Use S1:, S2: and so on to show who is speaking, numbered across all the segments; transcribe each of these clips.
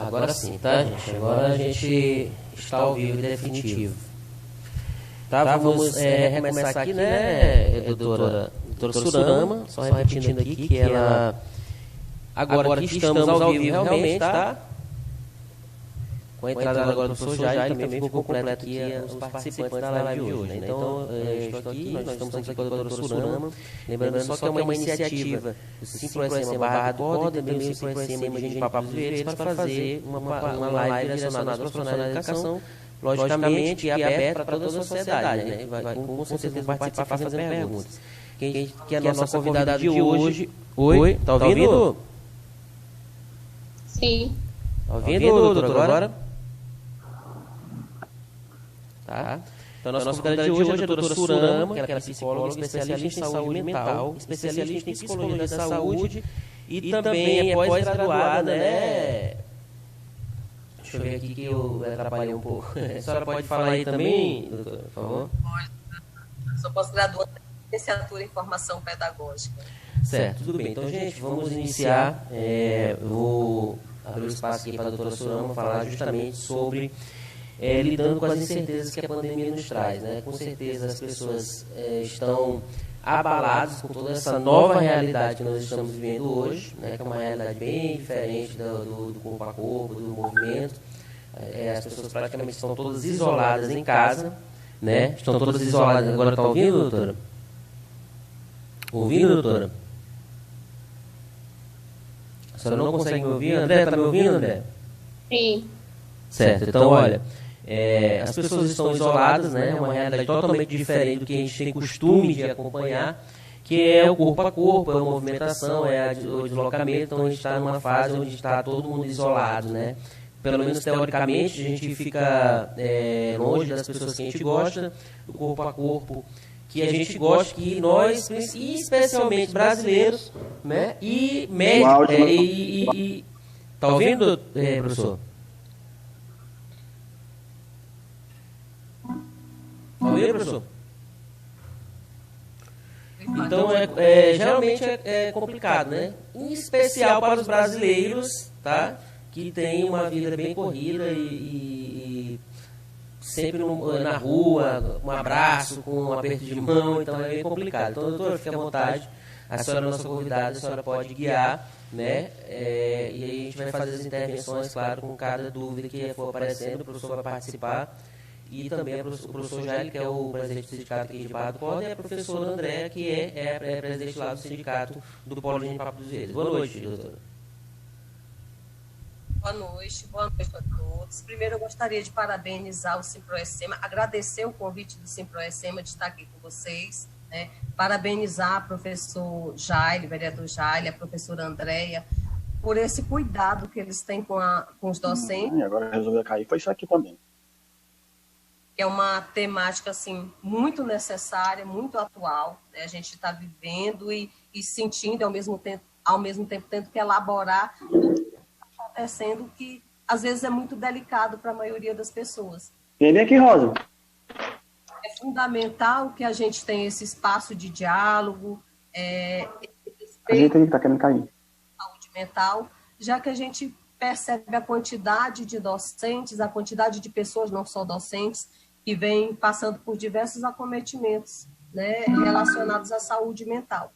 S1: Agora sim, tá, gente? Agora a gente está ao vivo e definitivo. Tá, vamos recomeçar aqui, né, doutora Surama, só repetindo aqui que ela... Agora que estamos ao vivo realmente, tá? Com a entrada agora do professor Jair, também ficou completo aqui os participantes da live de hoje, né? Então, estou aqui, nós estamos aqui com a doutora Surama, lembrando só que é uma iniciativa do SimproSM Barra do Corda e também do SimproSM de Papo dos Verdes para fazer uma live direcionada aos profissionais da educação, logicamente que é aberta para toda a sociedade, né? Com certeza vão participar fazendo perguntas. Que é a nossa convidada de hoje... Oi, tá ouvindo?
S2: Sim.
S1: Tá ouvindo, doutora, agora? Tá? Então, a nossa convidada de hoje é a doutora Surama, que ela é psicóloga, especialista em saúde mental, especialista em psicologia da saúde e também é pós-graduada, né? Deixa eu ver aqui que eu atrapalhei um pouco. A senhora pode falar aí também, doutora, por favor?
S2: Sou pós-graduada em licenciatura em formação pedagógica.
S1: Certo, tudo bem. Então, gente, vamos iniciar. Vou abrir o espaço aqui para a doutora Surama falar justamente sobre lidando com as incertezas que a pandemia nos traz, né? Com certeza as pessoas estão abaladas com toda essa nova realidade que nós estamos vivendo hoje, né? Que é uma realidade bem diferente do corpo a corpo, do movimento. As pessoas praticamente estão todas isoladas em casa, né? Estão todas isoladas. Agora está ouvindo, doutora? Ouvindo, doutora? A senhora não consegue me ouvir? André, está me ouvindo, André?
S2: Sim.
S1: Certo, então olha, as pessoas estão isoladas, né? É uma realidade totalmente diferente do que a gente tem costume de acompanhar, que é o corpo a corpo, é a movimentação, é o deslocamento. Então a gente está numa fase onde está todo mundo isolado, né? Pelo menos teoricamente a gente fica longe das pessoas que a gente gosta, do corpo a corpo que a gente gosta, que nós, especialmente brasileiros, né? E médicos, tá ouvindo, professor? Ouviu, professor? Então, geralmente é complicado, né? Em especial para os brasileiros, tá? Que tem uma vida bem corrida e sempre na rua, um abraço, com um aperto de mão, então é bem complicado. Então, doutora, fique à vontade. A senhora é nossa convidada, a senhora pode guiar, né? E aí a gente vai fazer as intervenções, claro, com cada dúvida que for aparecendo, o professor vai participar. E também o professor Jair, que é o presidente do sindicato aqui de Barra do Corda, e a professora Andréa, que é presidente lá do sindicato do Polo de Papo dos Verdes. Boa noite, doutora.
S2: Boa noite a todos. Primeiro, eu gostaria de parabenizar o SimproSema, agradecer o convite do SimproSema de estar aqui com vocês, né? Parabenizar o professor Jair, vereador Jair, a professora Andréa, por esse cuidado que eles têm com os docentes.
S3: Agora resolveu cair, foi isso aqui também.
S2: É uma temática assim, muito necessária, muito atual, né? A gente está vivendo e sentindo, ao mesmo tempo tendo que elaborar o que está acontecendo, que às vezes é muito delicado para a maioria das pessoas.
S3: Vem aqui, Rosa.
S2: É fundamental que a gente tenha esse espaço de diálogo,
S3: A gente está querendo cair.
S2: Saúde mental, já que a gente percebe a quantidade de docentes, a quantidade de pessoas, não só docentes, que vem passando por diversos acometimentos, né, relacionados à saúde mental.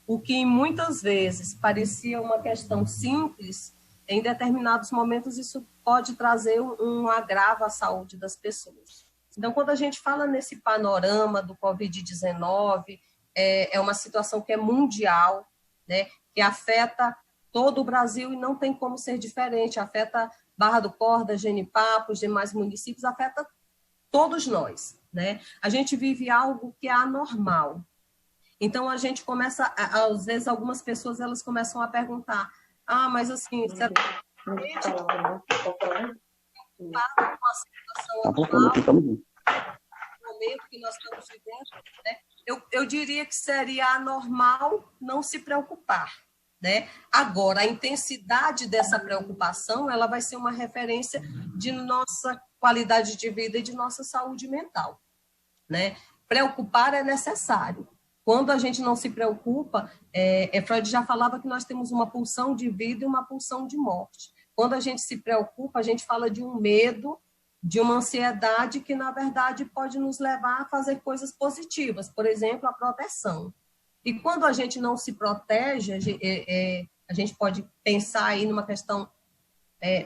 S2: O que muitas vezes parecia uma questão simples, em determinados momentos isso pode trazer um agravo à saúde das pessoas. Então, quando a gente fala nesse panorama do Covid-19, é uma situação que é mundial, né, que afeta todo o Brasil e não tem como ser diferente, afeta Barra do Corda, Genipapo, os demais municípios, afeta todos nós, né? A gente vive algo que é anormal. Então, a gente começa, às vezes, algumas pessoas, elas começam a perguntar, mas assim, será que a gente com a situação atual, no momento que nós estamos vivendo, né? Eu diria que seria anormal não se preocupar, né? Agora, a intensidade dessa preocupação, ela vai ser uma referência de nossa qualidade de vida e de nossa saúde mental, né? Preocupar é necessário. Quando a gente não se preocupa, Freud já falava que nós temos uma pulsão de vida e uma pulsão de morte. Quando a gente se preocupa, a gente fala de um medo, de uma ansiedade que, na verdade, pode nos levar a fazer coisas positivas, por exemplo, a proteção. E quando a gente não se protege, a gente pode pensar aí numa questão,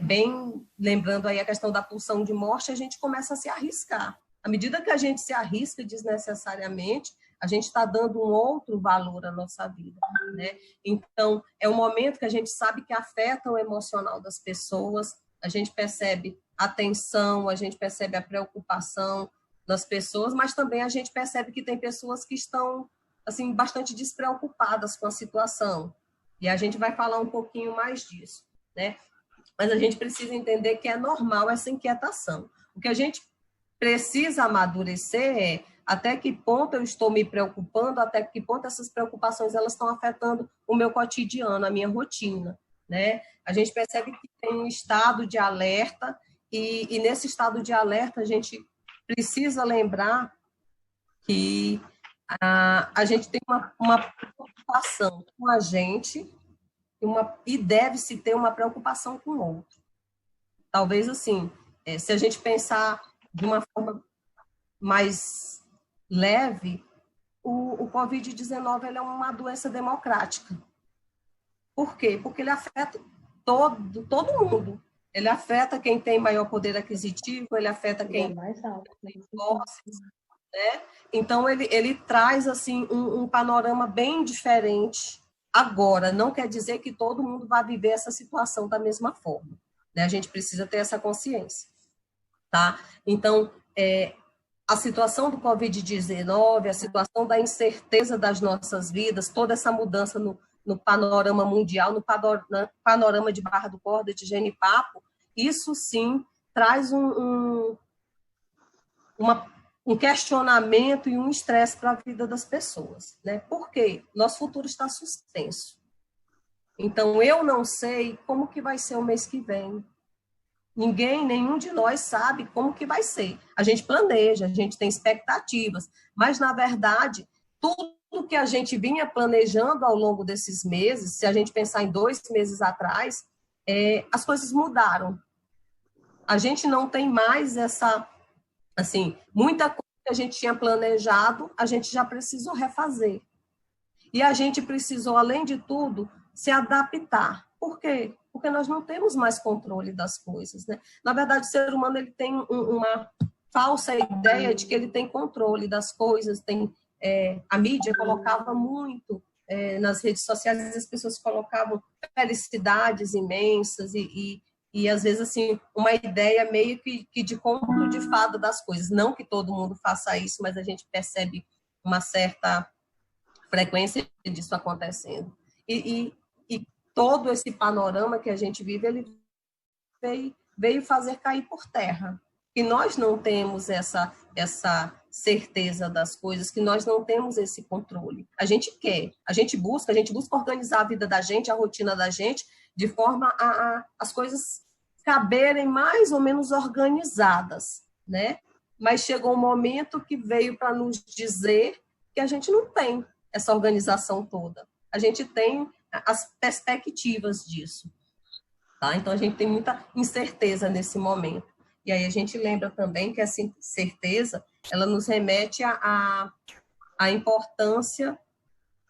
S2: bem lembrando aí a questão da pulsão de morte, a gente começa a se arriscar. À medida que a gente se arrisca desnecessariamente, a gente está dando um outro valor à nossa vida, né? Então, é um momento que a gente sabe que afeta o emocional das pessoas, a gente percebe a tensão, a gente percebe a preocupação das pessoas, mas também a gente percebe que tem pessoas que estão, assim, bastante despreocupadas com a situação. E a gente vai falar um pouquinho mais disso, né? Mas a gente precisa entender que é normal essa inquietação. O que a gente precisa amadurecer é até que ponto eu estou me preocupando, até que ponto essas preocupações elas estão afetando o meu cotidiano, a minha rotina, né? A gente percebe que tem um estado de alerta e nesse estado de alerta a gente precisa lembrar que a gente tem uma preocupação com a gente e deve-se ter uma preocupação com o outro. Talvez assim, se a gente pensar de uma forma mais leve, o Covid-19 é uma doença democrática. Por quê? Porque ele afeta todo mundo. Ele afeta quem tem maior poder aquisitivo, ele afeta quem
S4: mais alto,
S2: tem posses, né? Então, ele traz assim, um panorama bem diferente. Agora, não quer dizer que todo mundo vai viver essa situação da mesma forma, né? A gente precisa ter essa consciência, tá? Então, a situação do Covid-19, a situação da incerteza das nossas vidas, toda essa mudança no panorama mundial, no panorama de Barra do Corda, de Genipapo, isso sim traz um questionamento e um estresse para a vida das pessoas, né? Por quê? Nosso futuro está suspenso. Então, eu não sei como que vai ser o mês que vem. Nenhum de nós sabe como que vai ser. A gente planeja, a gente tem expectativas, mas, na verdade, tudo que a gente vinha planejando ao longo desses meses, se a gente pensar em 2 meses atrás, as coisas mudaram. A gente não tem mais muita coisa que a gente tinha planejado, a gente já precisou refazer. E a gente precisou, além de tudo, se adaptar. Por quê? Porque nós não temos mais controle das coisas, né? Na verdade, o ser humano ele tem uma falsa ideia de que ele tem controle das coisas. A mídia colocava muito nas redes sociais, as pessoas colocavam felicidades imensas e às vezes, assim, uma ideia meio que de conto de fada das coisas. Não que todo mundo faça isso, mas a gente percebe uma certa frequência disso acontecendo. E todo esse panorama que a gente vive, ele veio fazer cair por terra. E nós não temos essa certeza das coisas, que nós não temos esse controle. A gente quer, a gente busca organizar a vida da gente, a rotina da gente, de forma a as coisas caberem mais ou menos organizadas, né? Mas chegou um momento que veio para nos dizer que a gente não tem essa organização toda. A gente tem as perspectivas disso, tá? Então, a gente tem muita incerteza nesse momento. E aí a gente lembra também que essa incerteza, ela nos remete à importância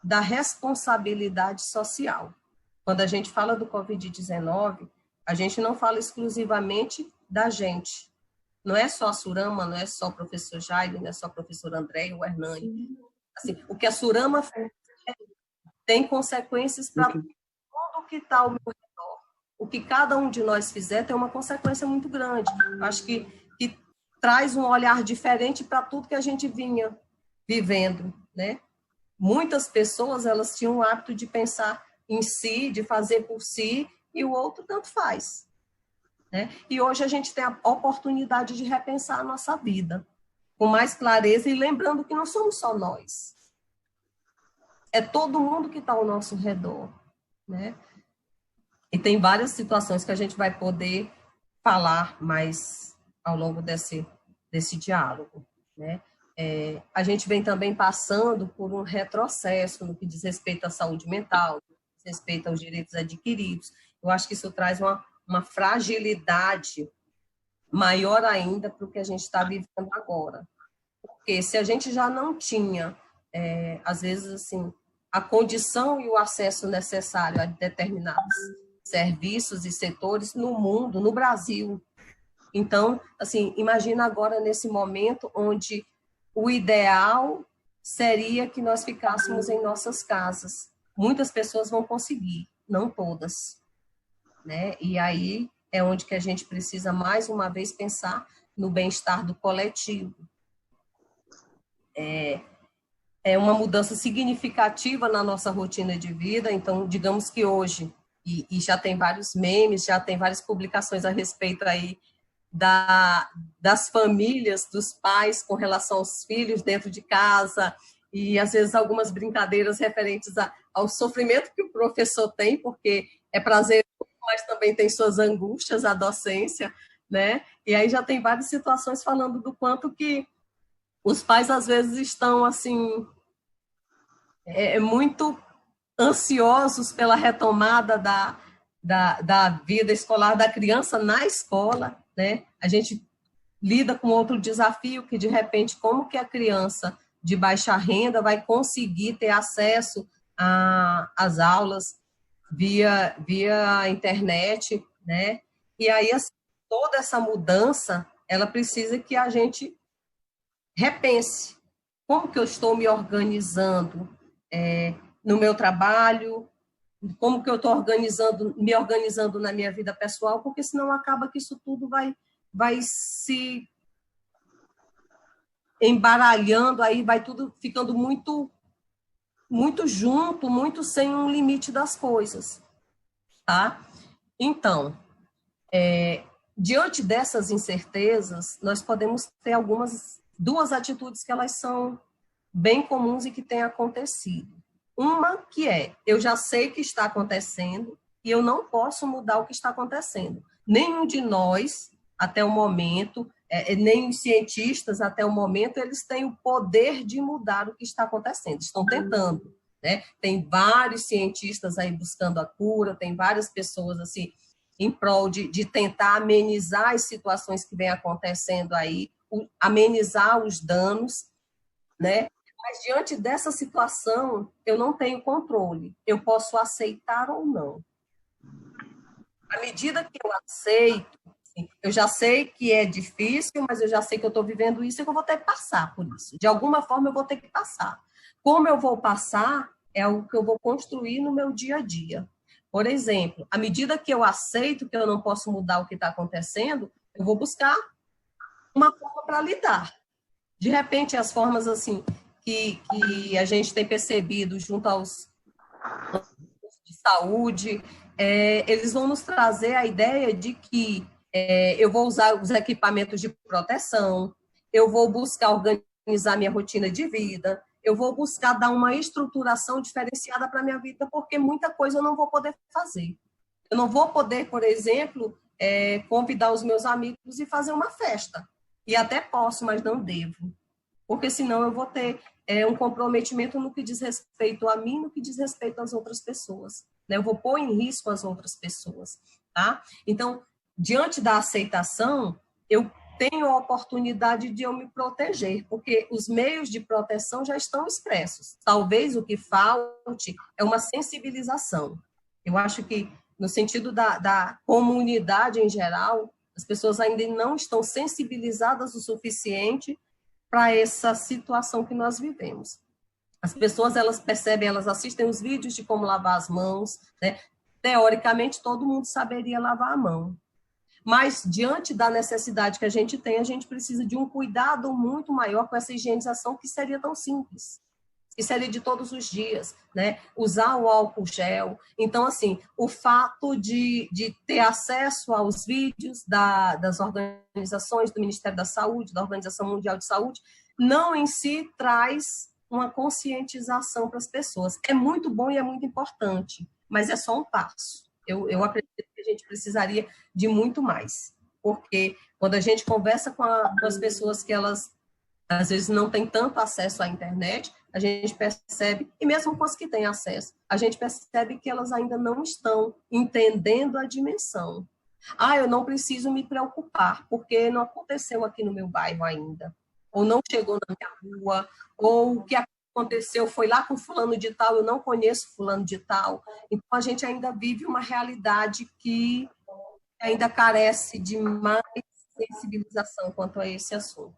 S2: da responsabilidade social. Quando a gente fala do Covid-19, a gente não fala exclusivamente da gente. Não é só a Surama, não é só o professor Jairo, não é só o professor André ou o Hernani. Assim, o que a Surama fez tem consequências para tudo que está ao meu redor. O que cada um de nós fizer tem uma consequência muito grande. Eu acho que traz um olhar diferente para tudo que a gente vinha vivendo, né? Muitas pessoas, elas tinham o hábito de pensar em si, de fazer por si, e o outro tanto faz, né? E hoje a gente tem a oportunidade de repensar a nossa vida com mais clareza e lembrando que não somos só nós. É todo mundo que está ao nosso redor, né? E tem várias situações que a gente vai poder falar mais ao longo desse diálogo, né? A gente vem também passando por um retrocesso no que diz respeito à saúde mental, no que diz respeito aos direitos adquiridos. Eu acho que isso traz uma fragilidade maior ainda para o que a gente está vivendo agora. Porque se a gente já não tinha, às vezes, assim, a condição e o acesso necessário a determinados serviços e setores no mundo, no Brasil. Então, assim, imagina agora nesse momento onde o ideal seria que nós ficássemos em nossas casas. Muitas pessoas vão conseguir, não todas, né? E aí é onde que a gente precisa, mais uma vez, pensar no bem-estar do coletivo. É uma mudança significativa na nossa rotina de vida. Então, digamos que hoje, e já tem vários memes, já tem várias publicações a respeito aí das famílias, dos pais com relação aos filhos dentro de casa, e às vezes algumas brincadeiras referentes ao sofrimento que o professor tem, porque é prazeroso, mas também tem suas angústias, a docência, né? E aí já tem várias situações falando do quanto que os pais às vezes estão assim muito ansiosos pela retomada da vida escolar da criança na escola, né? A gente lida com outro desafio, que de repente como que a criança de baixa renda vai conseguir ter acesso às aulas via internet, né? E aí assim, toda essa mudança, ela precisa que a gente repense como que eu estou me organizando no meu trabalho, como que eu estou me organizando na minha vida pessoal, porque senão acaba que isso tudo vai se embaralhando, aí vai tudo ficando muito, muito junto, muito sem um limite das coisas, tá? Então, diante dessas incertezas, nós podemos ter duas atitudes que elas são bem comuns e que têm acontecido. Uma que eu já sei que está acontecendo e eu não posso mudar o que está acontecendo. Nenhum de nós, até o momento, nem os cientistas, até o momento, eles têm o poder de mudar o que está acontecendo. Estão tentando, né? Tem vários cientistas aí buscando a cura, tem várias pessoas assim em prol de tentar amenizar as situações que vêm acontecendo aí, amenizar os danos, né? Mas diante dessa situação, eu não tenho controle. Eu posso aceitar ou não. À medida que eu aceito, eu já sei que é difícil, mas eu já sei que eu estou vivendo isso e que eu vou ter que passar por isso. De alguma forma, eu vou ter que passar. Como eu vou passar é algo que eu vou construir no meu dia a dia. Por exemplo, à medida que eu aceito que eu não posso mudar o que está acontecendo, eu vou buscar uma forma para lidar. De repente, as formas assim que a gente tem percebido junto aos de saúde, eles vão nos trazer a ideia de que eu vou usar os equipamentos de proteção, eu vou buscar organizar minha rotina de vida, eu vou buscar dar uma estruturação diferenciada para a minha vida, porque muita coisa eu não vou poder fazer. Eu não vou poder, por exemplo, convidar os meus amigos e fazer uma festa. E até posso, mas não devo. Porque senão eu vou ter um comprometimento no que diz respeito a mim, no que diz respeito às outras pessoas. Né? Eu vou pôr em risco as outras pessoas. Tá? Então, diante da aceitação, eu tenho a oportunidade de eu me proteger, porque os meios de proteção já estão expressos. Talvez o que falte é uma sensibilização. Eu acho que, no sentido da comunidade em geral, as pessoas ainda não estão sensibilizadas o suficiente para essa situação que nós vivemos. As pessoas, elas percebem, elas assistem os vídeos de como lavar as mãos, né? Teoricamente, todo mundo saberia lavar a mão. Mas, diante da necessidade que a gente tem, a gente precisa de um cuidado muito maior com essa higienização, que seria tão simples, que seria de todos os dias, né? Usar o álcool gel. Então, assim, o fato de ter acesso aos vídeos das organizações do Ministério da Saúde, da Organização Mundial de Saúde, não em si traz uma conscientização para as pessoas. É muito bom e é muito importante, mas é só um passo. Eu acredito que a gente precisaria de muito mais, porque quando a gente conversa com as pessoas que elas, às vezes, não têm tanto acesso à internet, a gente percebe, e mesmo com as que têm acesso, a gente percebe que elas ainda não estão entendendo a dimensão. Eu não preciso me preocupar, porque não aconteceu aqui no meu bairro ainda, ou não chegou na minha rua, ou o que aconteceu foi lá com fulano de tal, eu não conheço fulano de tal. Então, a gente ainda vive uma realidade que ainda carece de mais sensibilização quanto a esse assunto.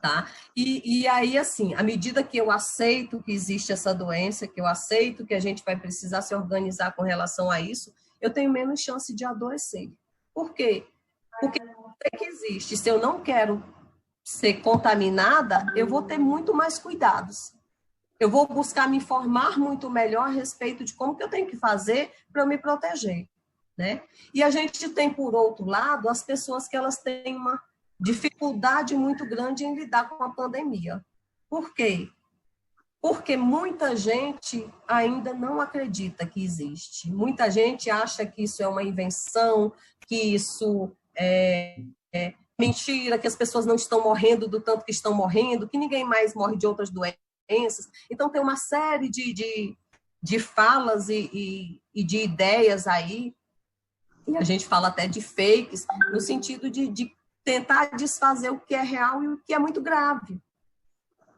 S2: Tá? E aí, assim, à medida que eu aceito que existe essa doença, que eu aceito que a gente vai precisar se organizar com relação a isso, eu tenho menos chance de adoecer. Por quê? Porque eu sei que existe. Se eu não quero ser contaminada, eu vou ter muito mais cuidados. Eu vou buscar me informar muito melhor a respeito de como que eu tenho que fazer para eu me proteger, né? E a gente tem, por outro lado, as pessoas que elas têm uma dificuldade muito grande em lidar com a pandemia. Por quê? Porque muita gente ainda não acredita que existe. Muita gente acha que isso é uma invenção, que isso é mentira, que as pessoas não estão morrendo do tanto que estão morrendo, que ninguém mais morre de outras doenças. Então, tem uma série de falas e de ideias aí, e a gente fala até de fakes, no sentido de tentar desfazer o que é real e o que é muito grave.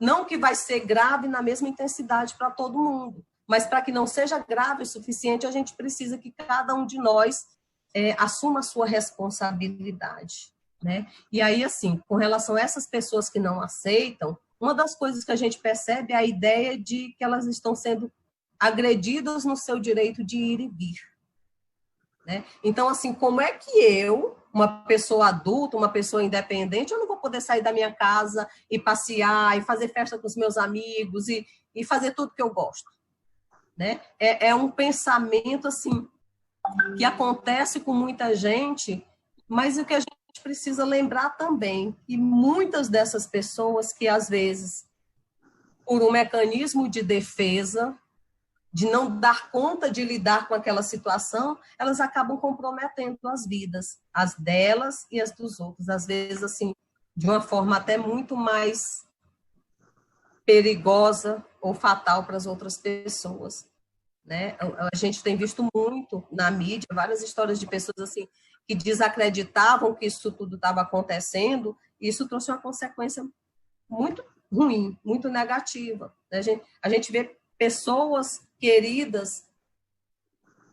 S2: Não que vai ser grave na mesma intensidade para todo mundo, mas para que não seja grave o suficiente, a gente precisa que cada um de nós assuma a sua responsabilidade, né? E aí, assim, com relação a essas pessoas que não aceitam, uma das coisas que a gente percebe é a ideia de que elas estão sendo agredidas no seu direito de ir e vir, né? Então, assim, como é que eu, uma pessoa adulta, uma pessoa independente, eu não vou poder sair da minha casa e passear, e fazer festa com os meus amigos, e fazer tudo que eu gosto, né? É um pensamento, assim, que acontece com muita gente, mas o que a gente precisa lembrar também, que muitas dessas pessoas que, às vezes, por um mecanismo de defesa, de não dar conta de lidar com aquela situação, elas acabam comprometendo as vidas, as delas e as dos outros, às vezes, assim, de uma forma até muito mais perigosa ou fatal para as outras pessoas, né? A gente tem visto muito na mídia várias histórias de pessoas assim que desacreditavam que isso tudo estava acontecendo, e isso trouxe uma consequência muito ruim, muito negativa. A gente vê pessoas queridas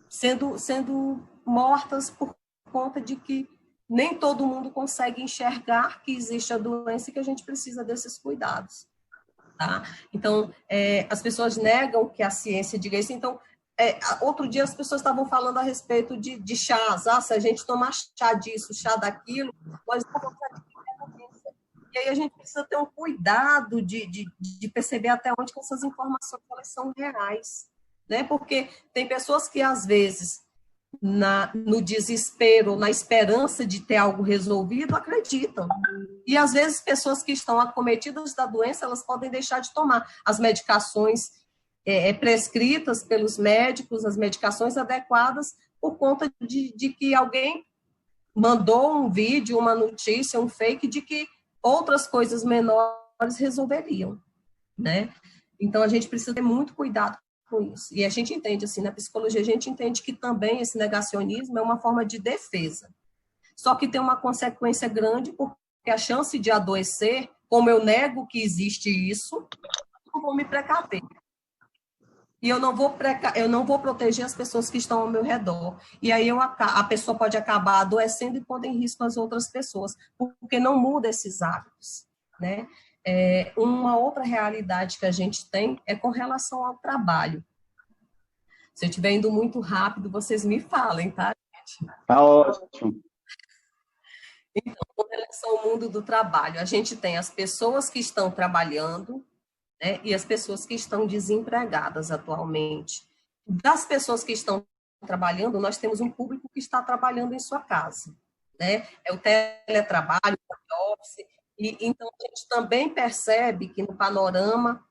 S2: sendo mortas por conta de que nem todo mundo consegue enxergar que existe a doença e que a gente precisa desses cuidados. Tá? Então, as pessoas negam que a ciência diga isso. Então, outro dia as pessoas estavam falando a respeito de chás. Se a gente tomar chá disso, chá daquilo, nós não vamos adquirir a doença. E aí a gente precisa ter um cuidado de perceber até onde que essas informações elas são reais, né? Porque tem pessoas que, às vezes, no desespero, na esperança de ter algo resolvido, acreditam. E, às vezes, pessoas que estão acometidas da doença, elas podem deixar de tomar as medicações prescritas pelos médicos, as medicações adequadas, por conta de que alguém mandou um vídeo, uma notícia, um fake, de que outras coisas menores resolveriam, né? Então, a gente precisa ter muito cuidado com isso. E a gente entende, assim, na psicologia, a gente entende que também esse negacionismo é uma forma de defesa. Só que tem uma consequência grande, porque a chance de adoecer, como eu nego que existe isso, eu não vou me precaver. E eu não vou proteger as pessoas que estão ao meu redor. E aí a pessoa pode acabar adoecendo e pondo em risco as outras pessoas, porque não muda esses hábitos, né? Uma outra realidade que a gente tem é com relação ao trabalho. Se eu estiver indo muito rápido, vocês me falem, tá, gente?
S3: Tá ótimo.
S2: Então, com relação ao mundo do trabalho, a gente tem as pessoas que estão trabalhando, né, e as pessoas que estão desempregadas atualmente. Das pessoas que estão trabalhando, nós temos um público que está trabalhando em sua casa, né? É o teletrabalho, o home office, e então a gente também percebe que no panorama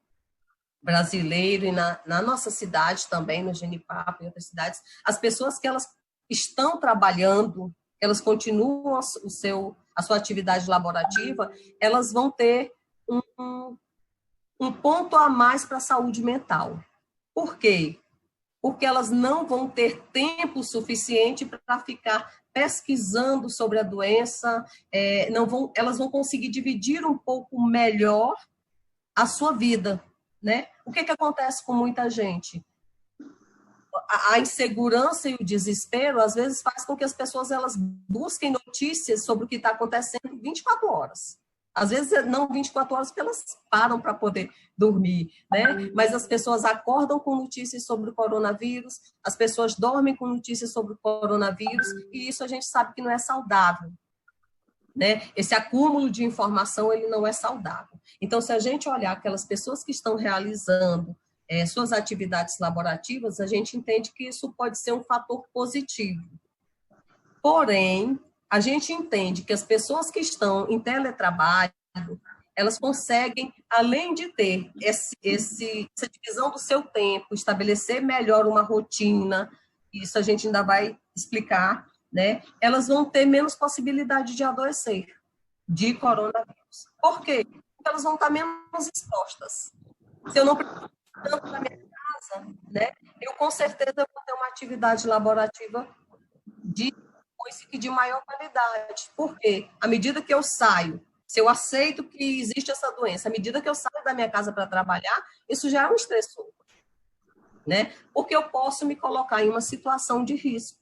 S2: brasileiro e na nossa cidade também, no Genipapo e outras cidades, as pessoas que elas estão trabalhando, elas continuam a sua atividade laborativa, elas vão ter um ponto a mais para a saúde mental. Por quê? Porque elas não vão ter tempo suficiente para ficar pesquisando sobre a doença, elas vão conseguir dividir um pouco melhor a sua vida, né? O que acontece com muita gente? A insegurança e o desespero, às vezes, faz com que as pessoas elas busquem notícias sobre o que está acontecendo 24 horas. Às vezes, não 24 horas, porque elas param para poder dormir, né? Mas as pessoas acordam com notícias sobre o coronavírus, as pessoas dormem com notícias sobre o coronavírus, e isso a gente sabe que não é saudável, né? Esse acúmulo de informação, ele não é saudável. Então, se a gente olhar aquelas pessoas que estão realizando suas atividades laborativas, a gente entende que isso pode ser um fator positivo. Porém, a gente entende que as pessoas que estão em teletrabalho, elas conseguem, além de ter essa divisão do seu tempo, estabelecer melhor uma rotina, isso a gente ainda vai explicar, né? Elas vão ter menos possibilidade de adoecer de coronavírus. Por quê? Porque elas vão estar menos expostas. Se eu não preciso tanto da minha casa, né, eu com certeza vou ter uma atividade laborativa de maior qualidade. Por quê? À medida que eu saio, se eu aceito que existe essa doença, à medida que eu saio da minha casa para trabalhar, isso já é um estressor, né? Porque eu posso me colocar em uma situação de risco.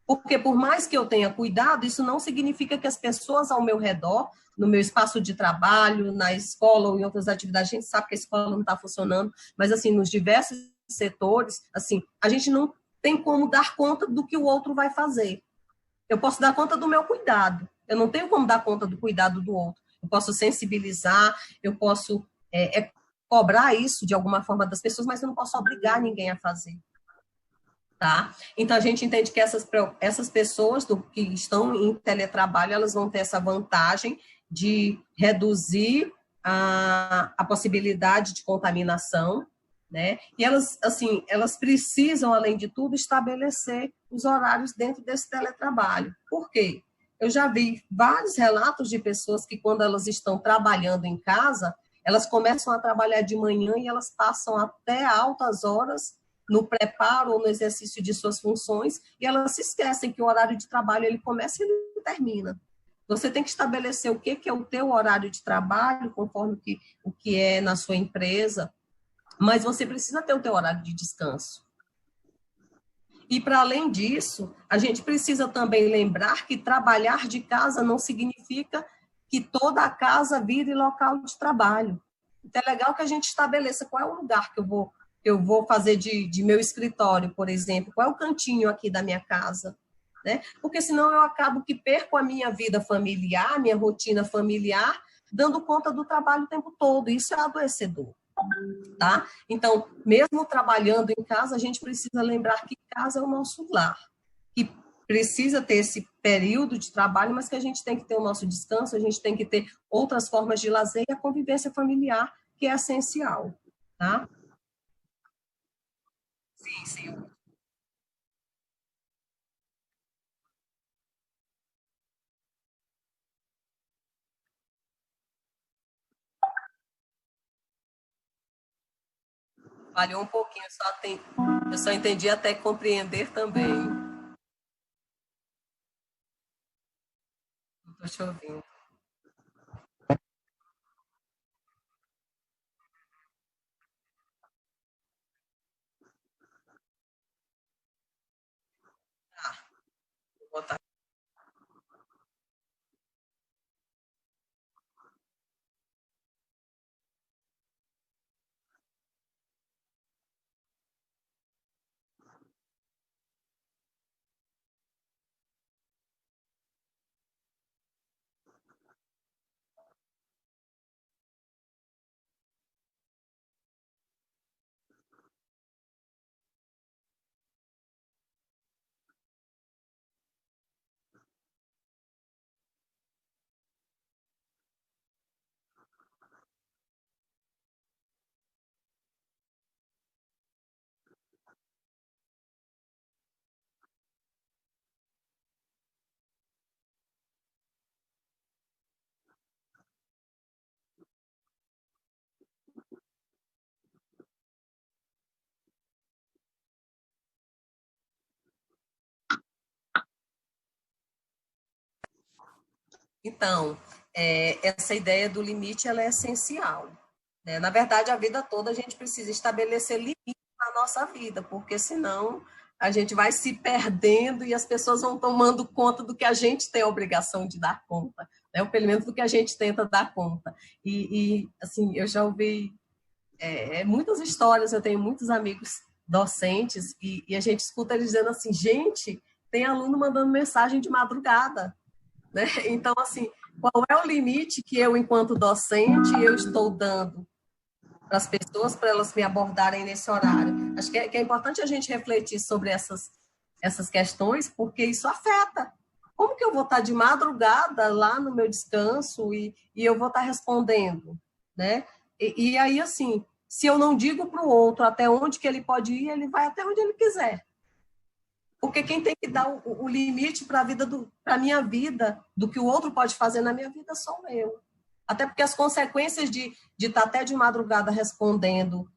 S2: Porque por mais que eu tenha cuidado, isso não significa que as pessoas ao meu redor, no meu espaço de trabalho, na escola ou em outras atividades, a gente sabe que a escola não está funcionando, mas assim, nos diversos setores, assim, a gente não tem como dar conta do que o outro vai fazer. Eu posso dar conta do meu cuidado, eu não tenho como dar conta do cuidado do outro. Eu posso sensibilizar, eu posso cobrar isso de alguma forma das pessoas, mas eu não posso obrigar ninguém a fazer. Tá? Então, a gente entende que essas pessoas que estão em teletrabalho, elas vão ter essa vantagem de reduzir a possibilidade de contaminação, né? E elas, assim, elas precisam, além de tudo, estabelecer os horários dentro desse teletrabalho. Por quê? Eu já vi vários relatos de pessoas que, quando elas estão trabalhando em casa, elas começam a trabalhar de manhã e elas passam até altas horas no preparo ou no exercício de suas funções, e elas se esquecem que o horário de trabalho ele começa e ele termina. Você tem que estabelecer o que é o teu horário de trabalho, conforme o que é na sua empresa, mas você precisa ter o teu horário de descanso. E, para além disso, a gente precisa também lembrar que trabalhar de casa não significa que toda a casa vire local de trabalho. Então, é legal que a gente estabeleça qual é o lugar que eu vou fazer de meu escritório, por exemplo, qual é o cantinho aqui da minha casa, né? Porque senão eu acabo que perco a minha vida familiar, minha rotina familiar, dando conta do trabalho o tempo todo, isso é adoecedor, tá? Então, mesmo trabalhando em casa, a gente precisa lembrar que casa é o nosso lar, que precisa ter esse período de trabalho, mas que a gente tem que ter o nosso descanso, a gente tem que ter outras formas de lazer e a convivência familiar, que é essencial, tá? Sim, sim. Falhou um pouquinho, eu só entendi até compreender também. Não estou te ouvindo. Ah, vou botar. Então, essa ideia do limite ela é essencial, né? Na verdade, a vida toda a gente precisa estabelecer limites na nossa vida, porque senão a gente vai se perdendo e as pessoas vão tomando conta do que a gente tem a obrigação de dar conta, né? Ou pelo menos do que a gente tenta dar conta. Assim, eu já ouvi muitas histórias, eu tenho muitos amigos docentes e a gente escuta eles dizendo assim, gente, tem aluno mandando mensagem de madrugada, né? Então, assim, qual é o limite que eu, enquanto docente, eu estou dando para as pessoas, para elas me abordarem nesse horário? Acho que é importante a gente refletir sobre essas questões, porque isso afeta. Como que eu vou estar de madrugada lá no meu descanso e eu vou estar respondendo, né? E aí, assim, se eu não digo para o outro até onde que ele pode ir, ele vai até onde ele quiser. Porque quem tem que dar o limite para a minha vida, do que o outro pode fazer na minha vida, sou eu. Até porque as consequências de estar até de madrugada respondendo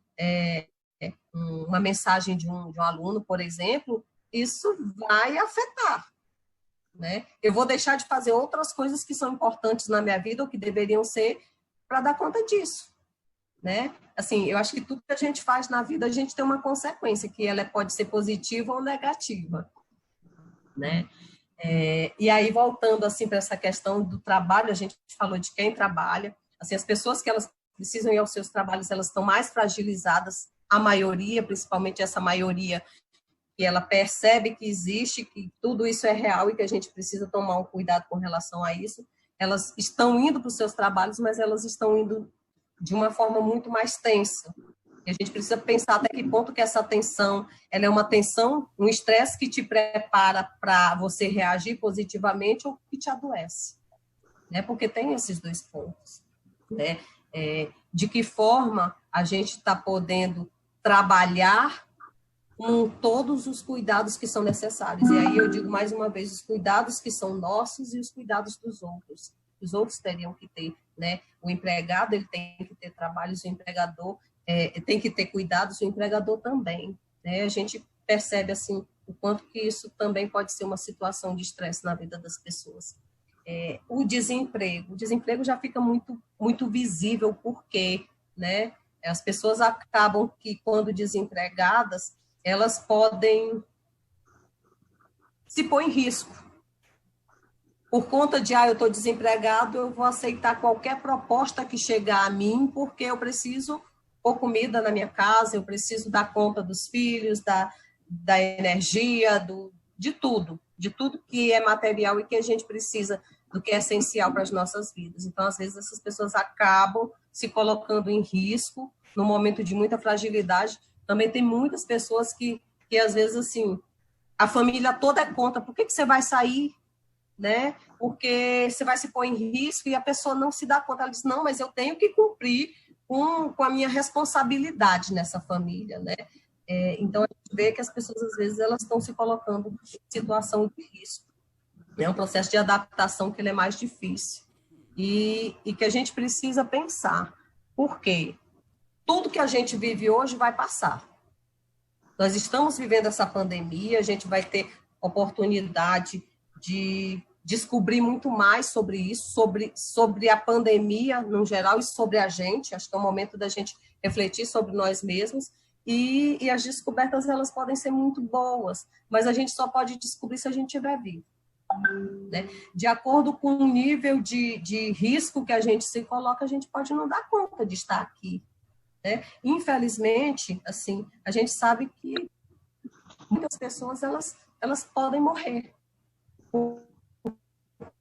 S2: uma mensagem de um aluno, por exemplo, isso vai afetar, né? Eu vou deixar de fazer outras coisas que são importantes na minha vida, ou que deveriam ser, para dar conta disso, né? Assim, eu acho que tudo que a gente faz na vida, a gente tem uma consequência, que ela pode ser positiva ou negativa, né? E aí, voltando assim para essa questão do trabalho, a gente falou de quem trabalha, assim, as pessoas que elas precisam ir aos seus trabalhos, elas estão mais fragilizadas, a maioria, principalmente essa maioria, que ela percebe que existe, que tudo isso é real e que a gente precisa tomar um cuidado com relação a isso. Elas estão indo para os seus trabalhos, mas elas estão indo de uma forma muito mais tensa. E a gente precisa pensar até que ponto que essa tensão, ela é uma tensão, um estresse que te prepara para você reagir positivamente ou que te adoece, né? Porque tem esses dois pontos, né? De que forma a gente está podendo trabalhar com todos os cuidados que são necessários. E aí eu digo mais uma vez, os cuidados que são nossos e os cuidados dos outros. Os outros teriam que ter, né? O empregado, ele tem que ter trabalhos, o empregador tem que ter cuidados, o empregador também, né? A gente percebe, assim, o quanto que isso também pode ser uma situação de estresse na vida das pessoas. O desemprego já fica muito, muito visível, porque, né? As pessoas acabam que, quando desempregadas, elas podem se pôr em risco. Por conta de, eu estou desempregado, eu vou aceitar qualquer proposta que chegar a mim, porque eu preciso pôr comida na minha casa, eu preciso dar conta dos filhos, da energia, de tudo que é material e que a gente precisa, do que é essencial para as nossas vidas. Então, às vezes, essas pessoas acabam se colocando em risco, num momento de muita fragilidade. Também tem muitas pessoas que às vezes, assim, a família toda é contra. Por que você vai sair, né? Porque você vai se pôr em risco e a pessoa não se dá conta. Ela diz, não, mas eu tenho que cumprir com a minha responsabilidade nessa família, né? Então, a gente vê que as pessoas, às vezes, elas estão se colocando em situação de risco. É um processo de adaptação que ele é mais difícil. E que a gente precisa pensar. Por quê? Tudo que a gente vive hoje vai passar. Nós estamos vivendo essa pandemia, a gente vai ter oportunidade de descobrir muito mais sobre isso, sobre a pandemia no geral e sobre a gente. Acho que é o momento da gente refletir sobre nós mesmos. E as descobertas, elas podem ser muito boas, mas a gente só pode descobrir se a gente estiver vivo, né? De acordo com o nível de risco que a gente se coloca, a gente pode não dar conta de estar aqui, né? Infelizmente, assim, a gente sabe que muitas pessoas elas podem morrer por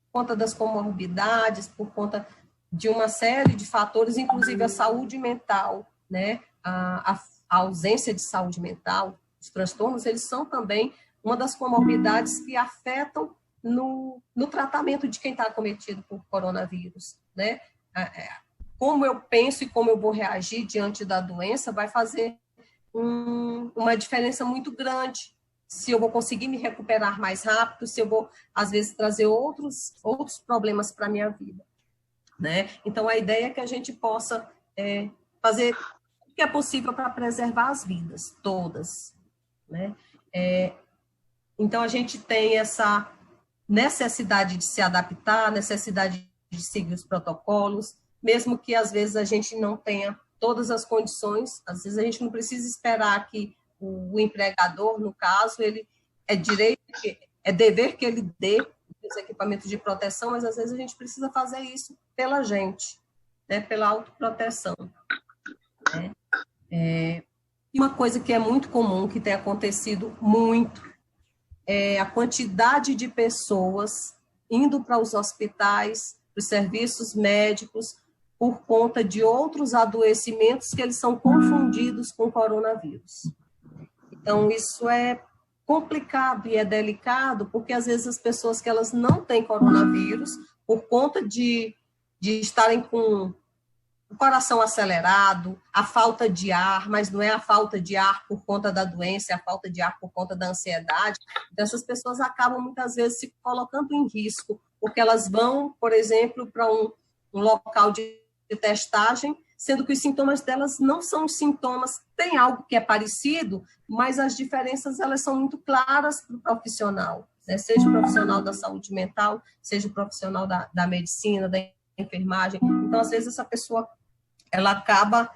S2: conta das comorbidades, por conta de uma série de fatores, inclusive a saúde mental, né? A ausência de saúde mental, os transtornos, eles são também uma das comorbidades que afetam no tratamento de quem está acometido por coronavírus, né? Como eu penso e como eu vou reagir diante da doença vai fazer uma diferença muito grande. Se eu vou conseguir me recuperar mais rápido, se eu vou, às vezes, trazer outros problemas para a minha vida, né? Então, a ideia é que a gente possa fazer o que é possível para preservar as vidas, todas, né? Então, a gente tem necessidade de se adaptar, necessidade de seguir os protocolos, mesmo que às vezes a gente não tenha todas as condições, às vezes a gente não precisa esperar que o empregador, no caso, ele é dever que ele dê os equipamentos de proteção, mas às vezes a gente precisa fazer isso pela gente, né, pela autoproteção. Uma coisa que é muito comum, que tem acontecido muito, é a quantidade de pessoas indo para os hospitais, para os serviços médicos, por conta de outros adoecimentos que eles são confundidos com coronavírus. Então, isso é complicado e é delicado, porque às vezes as pessoas que elas não têm coronavírus, por conta de estarem com o coração acelerado, a falta de ar, mas não é a falta de ar por conta da doença, é a falta de ar por conta da ansiedade. Então, essas pessoas acabam muitas vezes se colocando em risco, porque elas vão, por exemplo, para um local de testagem, sendo que os sintomas delas não são sintomas, tem algo que é parecido, mas as diferenças elas são muito claras para o profissional, né? Seja o profissional da saúde mental, seja o profissional da medicina, da enfermagem. Então, às vezes, essa pessoa ela acaba,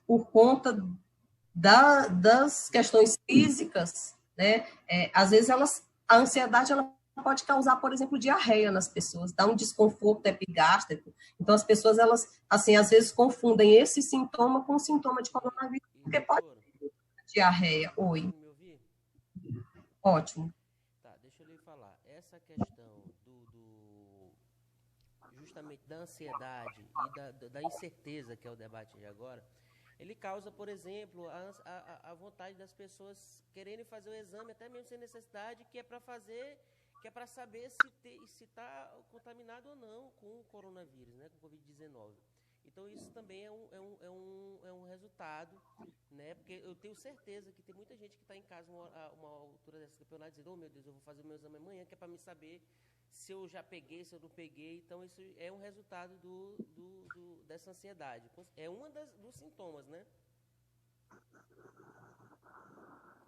S2: por conta das questões físicas, né? Às vezes, a ansiedade ela pode causar, por exemplo, diarreia nas pessoas, dá um desconforto epigástrico. Então, as pessoas, elas, assim, às vezes confundem esse sintoma com o sintoma de coronavírus, porque pode ter diarreia. Oi.
S1: Me ouvir?
S2: Ótimo.
S1: Tá, deixa eu lhe falar. Essa questão justamente da ansiedade e da incerteza, que é o debate de agora, ele causa, por exemplo, a vontade das pessoas quererem fazer o exame, até mesmo sem necessidade, que é para saber se está contaminado ou não com o coronavírus, né, com o Covid-19. Então, isso também é um resultado, né, porque eu tenho certeza que tem muita gente que está em casa uma altura desse campeonato dizendo, oh, meu Deus, eu vou fazer o meu exame amanhã, que é para me saber se eu já peguei, se eu não peguei. Então, isso é um resultado dessa ansiedade. É um dos sintomas, né?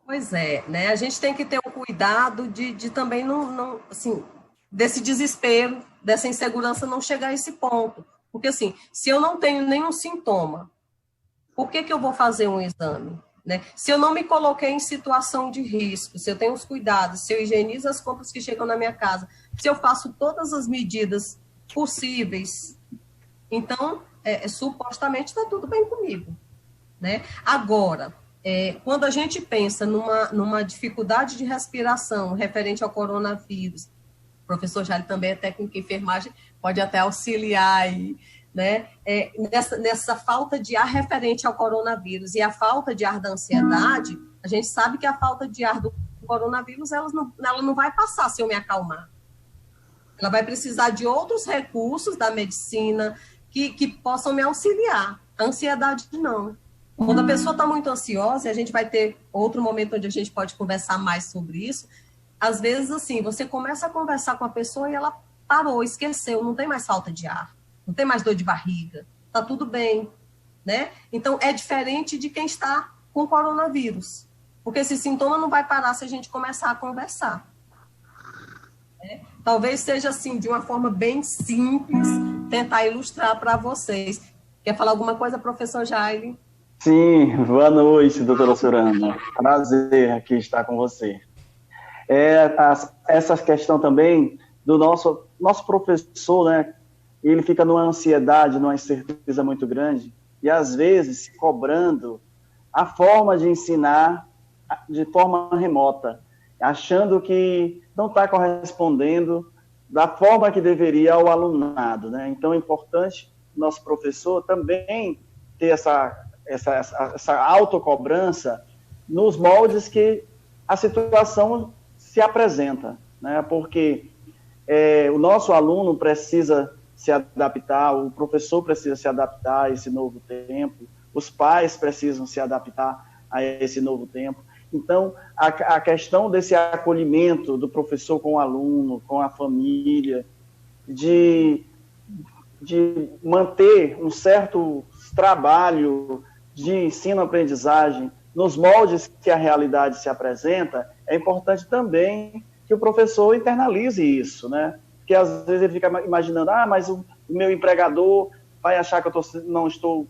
S2: Pois é, né? A gente tem que ter um cuidado de também não, assim, desse desespero, dessa insegurança não chegar a esse ponto. Porque, assim, se eu não tenho nenhum sintoma, por que eu vou fazer um exame? Né? Se eu não me coloquei em situação de risco, se eu tenho os cuidados, se eu higienizo as compras que chegam na minha casa, se eu faço todas as medidas possíveis, então, supostamente está tudo bem comigo. Né? Agora, quando a gente pensa numa dificuldade de respiração referente ao coronavírus, o professor Jair também é técnico em enfermagem, pode até auxiliar aí, né? Nessa falta de ar referente ao coronavírus e a falta de ar da ansiedade, a gente sabe que a falta de ar do coronavírus ela não vai passar se eu me acalmar. Ela vai precisar de outros recursos da medicina que possam me auxiliar. A ansiedade não. Quando a pessoa está muito ansiosa, e a gente vai ter outro momento onde a gente pode conversar mais sobre isso, às vezes, assim, você começa a conversar com a pessoa e ela parou, esqueceu, não tem mais falta de ar, não tem mais dor de barriga, está tudo bem, né? Então, é diferente de quem está com coronavírus, porque esse sintoma não vai parar se a gente começar a conversar. Né? Talvez seja, assim, de uma forma bem simples, tentar ilustrar para vocês. Quer falar alguma coisa, professor Jair?
S3: Sim, boa noite, doutora Surana. Prazer aqui estar com você. Essa questão também do nosso professor, né? Ele fica numa ansiedade, numa incerteza muito grande, e às vezes se cobrando a forma de ensinar de forma remota, achando que não está correspondendo da forma que deveria ao alunado, né? Então é importante o nosso professor também ter essa autocobrança nos moldes que a situação se apresenta, né? Porque o nosso aluno precisa se adaptar, o professor precisa se adaptar a esse novo tempo, os pais precisam se adaptar a esse novo tempo. Então, a questão desse acolhimento do professor com o aluno, com a família, de manter um certo trabalho de ensino-aprendizagem nos moldes que a realidade se apresenta, é importante também que o professor internalize isso, né? Porque às vezes ele fica imaginando, mas o meu empregador vai achar que eu não estou